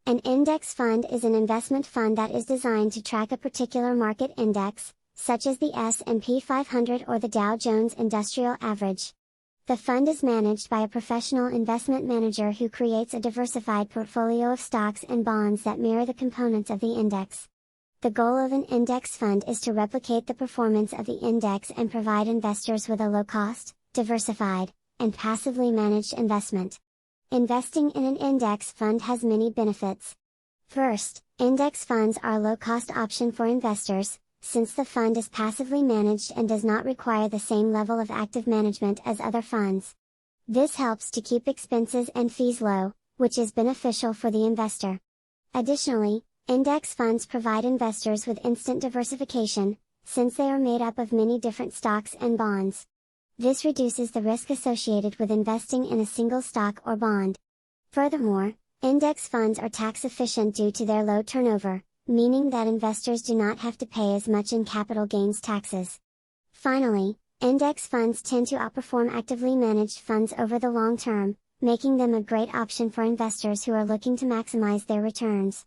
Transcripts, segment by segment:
An index fund is an investment fund that is designed to track a particular market index, such as the S&P 500 or the Dow Jones Industrial Average. The fund is managed by a professional investment manager who creates a diversified portfolio of stocks and bonds that mirror the components of the index. The goal of an index fund is to replicate the performance of the index and provide investors with a low-cost, diversified, and passively managed investment. Investing in an index fund has many benefits. First, index funds are a low-cost option for investors, since the fund is passively managed and does not require the same level of active management as other funds. This helps to keep expenses and fees low, which is beneficial for the investor. Additionally, index funds provide investors with instant diversification, since they are made up of many different stocks and bonds. This reduces the risk associated with investing in a single stock or bond. Furthermore, index funds are tax efficient due to their low turnover, meaning that investors do not have to pay as much in capital gains taxes. Finally, index funds tend to outperform actively managed funds over the long term, making them a great option for investors who are looking to maximize their returns.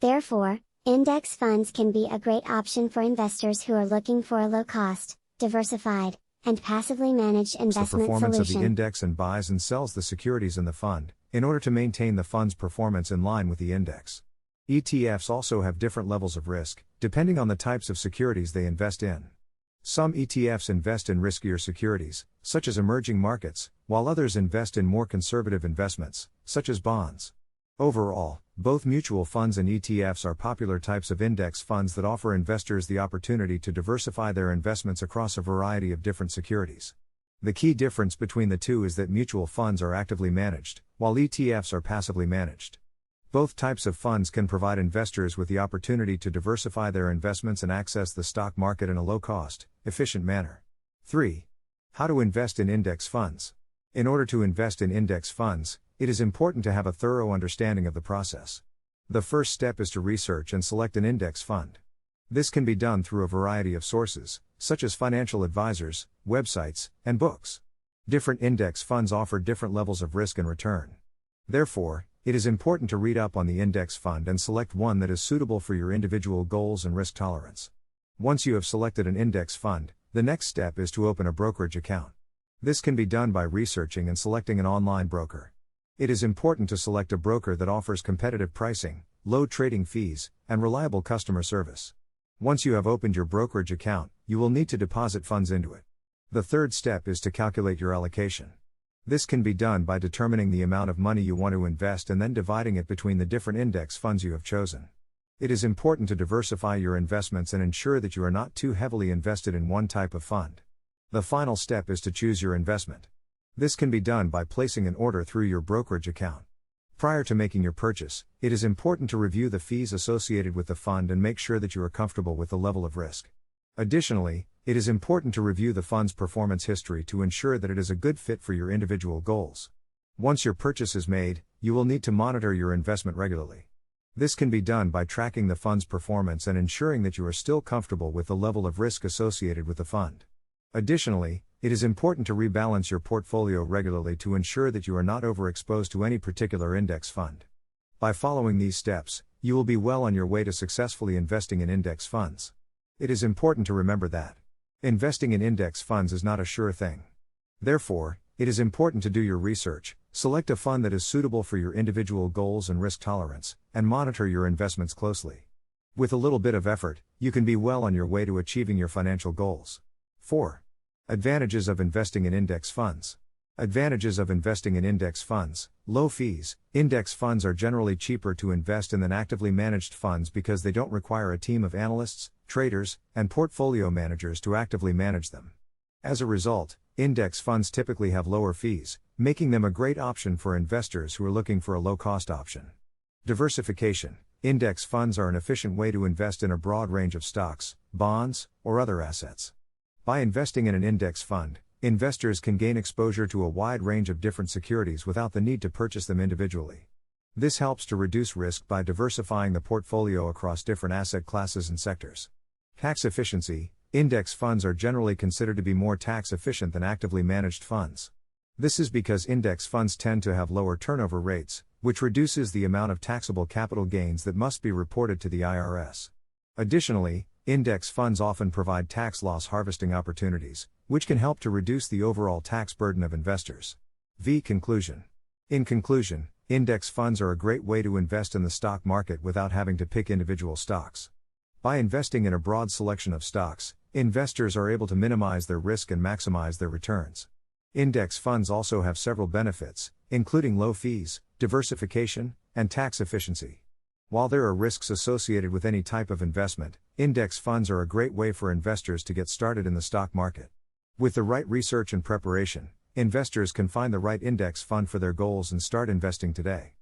Therefore, index funds can be a great option for investors who are looking for a low-cost, diversified, and passively managed investment solution. The performance of the index and buys and sells the securities in the fund, in order to maintain the fund's performance in line with the index. ETFs also have different levels of risk, depending on the types of securities they invest in. Some ETFs invest in riskier securities, such as emerging markets, while others invest in more conservative investments, such as bonds. Overall, both mutual funds and ETFs are popular types of index funds that offer investors the opportunity to diversify their investments across a variety of different securities. The key difference between the two is that mutual funds are actively managed, while ETFs are passively managed. Both types of funds can provide investors with the opportunity to diversify their investments and access the stock market in a low-cost, efficient manner. 3. How to invest in index funds. In order to invest in index funds, it is important to have a thorough understanding of the process. The first step is to research and select an index fund. This can be done through a variety of sources, such as financial advisors, websites, and books. Different index funds offer different levels of risk and return. Therefore, it is important to read up on the index fund and select one that is suitable for your individual goals and risk tolerance. Once you have selected an index fund, the next step is to open a brokerage account. This can be done by researching and selecting an online broker. It is important to select a broker that offers competitive pricing, low trading fees, and reliable customer service. Once you have opened your brokerage account, you will need to deposit funds into it. The third step is to calculate your allocation. This can be done by determining the amount of money you want to invest and then dividing it between the different index funds you have chosen. It is important to diversify your investments and ensure that you are not too heavily invested in one type of fund. The final step is to choose your investment. This can be done by placing an order through your brokerage account. Prior to making your purchase, it is important to review the fees associated with the fund and make sure that you are comfortable with the level of risk. Additionally, it is important to review the fund's performance history to ensure that it is a good fit for your individual goals. Once your purchase is made, you will need to monitor your investment regularly. This can be done by tracking the fund's performance and ensuring that you are still comfortable with the level of risk associated with the fund. Additionally, it is important to rebalance your portfolio regularly to ensure that you are not overexposed to any particular index fund. By following these steps, you will be well on your way to successfully investing in index funds. It is important to remember that investing in index funds is not a sure thing. Therefore, it is important to do your research, select a fund that is suitable for your individual goals and risk tolerance, and monitor your investments closely. With a little bit of effort, you can be well on your way to achieving your financial goals. 4. Advantages of investing in index funds. Advantages of investing in index funds. Low fees. Index funds are generally cheaper to invest in than actively managed funds because they don't require a team of analysts, traders, and portfolio managers to actively manage them. As a result, index funds typically have lower fees, making them a great option for investors who are looking for a low-cost option. Diversification. Index funds are an efficient way to invest in a broad range of stocks, bonds, or other assets. By investing in an index fund, investors can gain exposure to a wide range of different securities without the need to purchase them individually. This helps to reduce risk by diversifying the portfolio across different asset classes and sectors. Tax efficiency. Index funds are generally considered to be more tax efficient than actively managed funds. This is because index funds tend to have lower turnover rates, which reduces the amount of taxable capital gains that must be reported to the IRS. Additionally, index funds often provide tax loss harvesting opportunities, which can help to reduce the overall tax burden of investors. Conclusion. In conclusion, index funds are a great way to invest in the stock market without having to pick individual stocks. By investing in a broad selection of stocks, investors are able to minimize their risk and maximize their returns. Index funds also have several benefits, including low fees, diversification, and tax efficiency. While there are risks associated with any type of investment, index funds are a great way for investors to get started in the stock market. With the right research and preparation, investors can find the right index fund for their goals and start investing today.